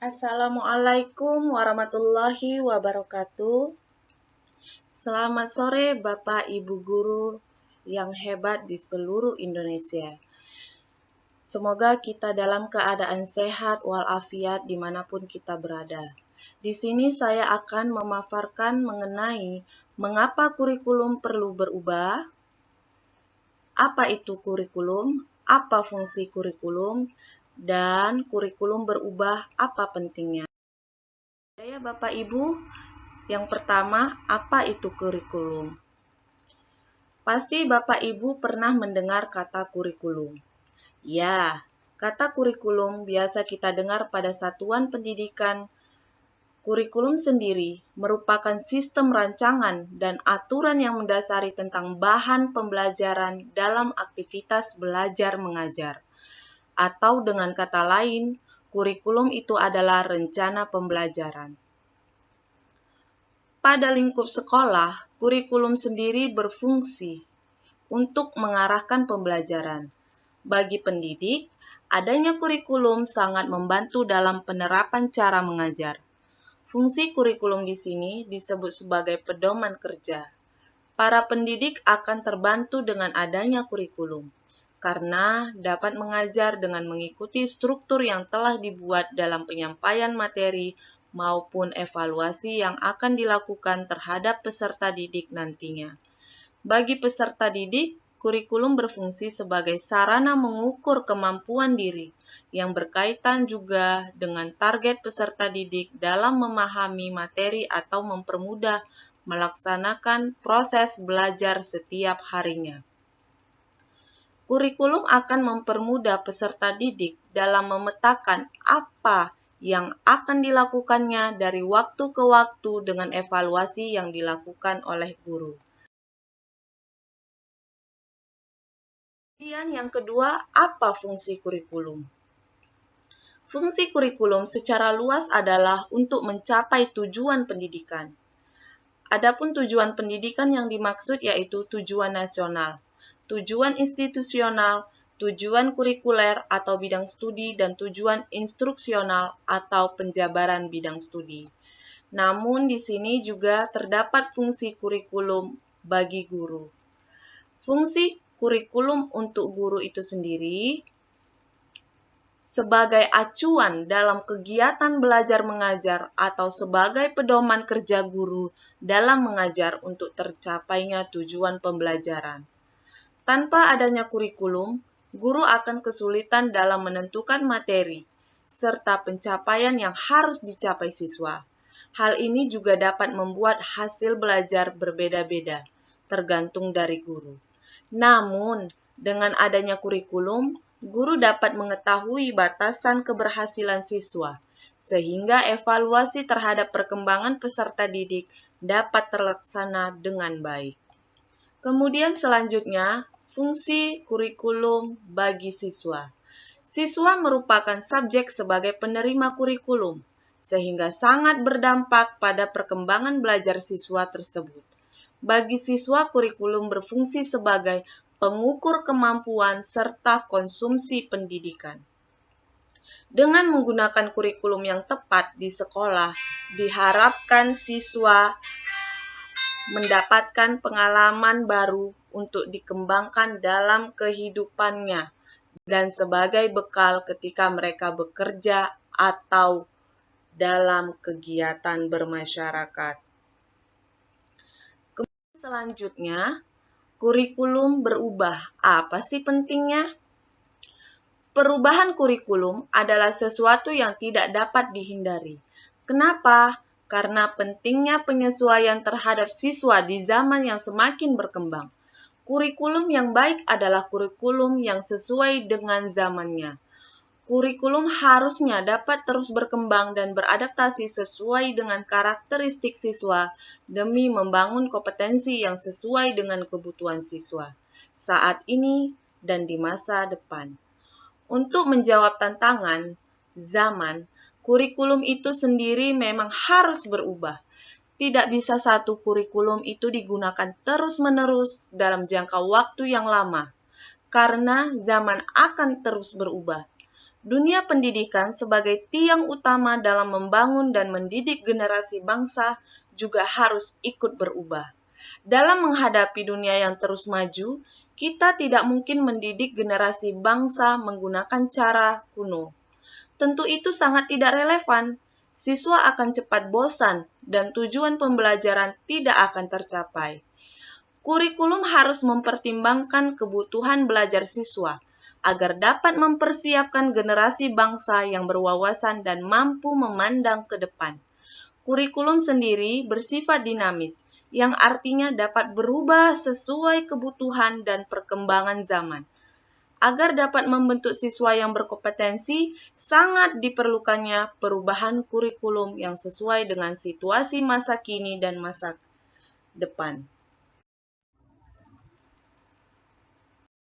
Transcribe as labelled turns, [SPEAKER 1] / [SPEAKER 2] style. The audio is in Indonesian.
[SPEAKER 1] Assalamualaikum warahmatullahi wabarakatuh. Selamat sore Bapak Ibu guru yang hebat di seluruh Indonesia. Semoga kita dalam keadaan sehat walafiat dimanapun kita berada. Di sini saya akan memaparkan mengenai mengapa kurikulum perlu berubah, apa itu kurikulum, apa fungsi kurikulum, dan kurikulum berubah apa pentingnya. Ya Bapak Ibu, yang pertama, apa itu kurikulum? Pasti Bapak Ibu pernah mendengar kata kurikulum. Ya, kata kurikulum biasa kita dengar pada satuan pendidikan. Kurikulum sendiri merupakan sistem rancangan dan aturan yang mendasari tentang bahan pembelajaran dalam aktivitas belajar mengajar. Atau dengan kata lain, kurikulum itu adalah rencana pembelajaran. Pada lingkup sekolah, kurikulum sendiri berfungsi untuk mengarahkan pembelajaran. Bagi pendidik, adanya kurikulum sangat membantu dalam penerapan cara mengajar. Fungsi kurikulum di sini disebut sebagai pedoman kerja. Para pendidik akan terbantu dengan adanya kurikulum, karena dapat mengajar dengan mengikuti struktur yang telah dibuat dalam penyampaian materi maupun evaluasi yang akan dilakukan terhadap peserta didik nantinya. Bagi peserta didik, kurikulum berfungsi sebagai sarana mengukur kemampuan diri yang berkaitan juga dengan target peserta didik dalam memahami materi atau mempermudah melaksanakan proses belajar setiap harinya. Kurikulum akan mempermudah peserta didik dalam memetakan apa yang akan dilakukannya dari waktu ke waktu dengan evaluasi yang dilakukan oleh guru. Kemudian yang kedua, apa fungsi kurikulum? Fungsi kurikulum secara luas adalah untuk mencapai tujuan pendidikan. Adapun tujuan pendidikan yang dimaksud yaitu tujuan nasional, tujuan institusional, tujuan kurikuler atau bidang studi, dan tujuan instruksional atau penjabaran bidang studi. Namun di sini juga terdapat fungsi kurikulum bagi guru. Fungsi kurikulum untuk guru itu sendiri sebagai acuan dalam kegiatan belajar mengajar atau sebagai pedoman kerja guru dalam mengajar untuk tercapainya tujuan pembelajaran. Tanpa adanya kurikulum, guru akan kesulitan dalam menentukan materi serta pencapaian yang harus dicapai siswa. Hal ini juga dapat membuat hasil belajar berbeda-beda, tergantung dari guru. Namun, dengan adanya kurikulum, guru dapat mengetahui batasan keberhasilan siswa, sehingga evaluasi terhadap perkembangan peserta didik dapat terlaksana dengan baik. Kemudian selanjutnya, fungsi kurikulum bagi siswa. Siswa merupakan subjek sebagai penerima kurikulum, sehingga sangat berdampak pada perkembangan belajar siswa tersebut. Bagi siswa, kurikulum berfungsi sebagai pengukur kemampuan serta konsumsi pendidikan. Dengan menggunakan kurikulum yang tepat di sekolah, diharapkan siswa mendapatkan pengalaman baru untuk dikembangkan dalam kehidupannya dan sebagai bekal ketika mereka bekerja atau dalam kegiatan bermasyarakat. Kemudian selanjutnya, kurikulum berubah. Apa sih pentingnya? Perubahan kurikulum adalah sesuatu yang tidak dapat dihindari. Kenapa? Karena pentingnya penyesuaian terhadap siswa di zaman yang semakin berkembang. Kurikulum yang baik adalah kurikulum yang sesuai dengan zamannya. Kurikulum harusnya dapat terus berkembang dan beradaptasi sesuai dengan karakteristik siswa demi membangun kompetensi yang sesuai dengan kebutuhan siswa saat ini dan di masa depan. Untuk menjawab tantangan zaman, kurikulum itu sendiri memang harus berubah. Tidak bisa satu kurikulum itu digunakan terus-menerus dalam jangka waktu yang lama, karena zaman akan terus berubah. dunia pendidikan sebagai tiang utama dalam membangun dan mendidik generasi bangsa juga harus ikut berubah. Dalam menghadapi dunia yang terus maju, kita tidak mungkin mendidik generasi bangsa menggunakan cara kuno. Tentu itu sangat tidak relevan. Siswa akan cepat bosan dan tujuan pembelajaran tidak akan tercapai. Kurikulum harus mempertimbangkan kebutuhan belajar siswa agar dapat mempersiapkan generasi bangsa yang berwawasan dan mampu memandang ke depan. Kurikulum sendiri bersifat dinamis, yang artinya dapat berubah sesuai kebutuhan dan perkembangan zaman. Agar dapat membentuk siswa yang berkompetensi, sangat diperlukannya perubahan kurikulum yang sesuai dengan situasi masa kini dan masa depan.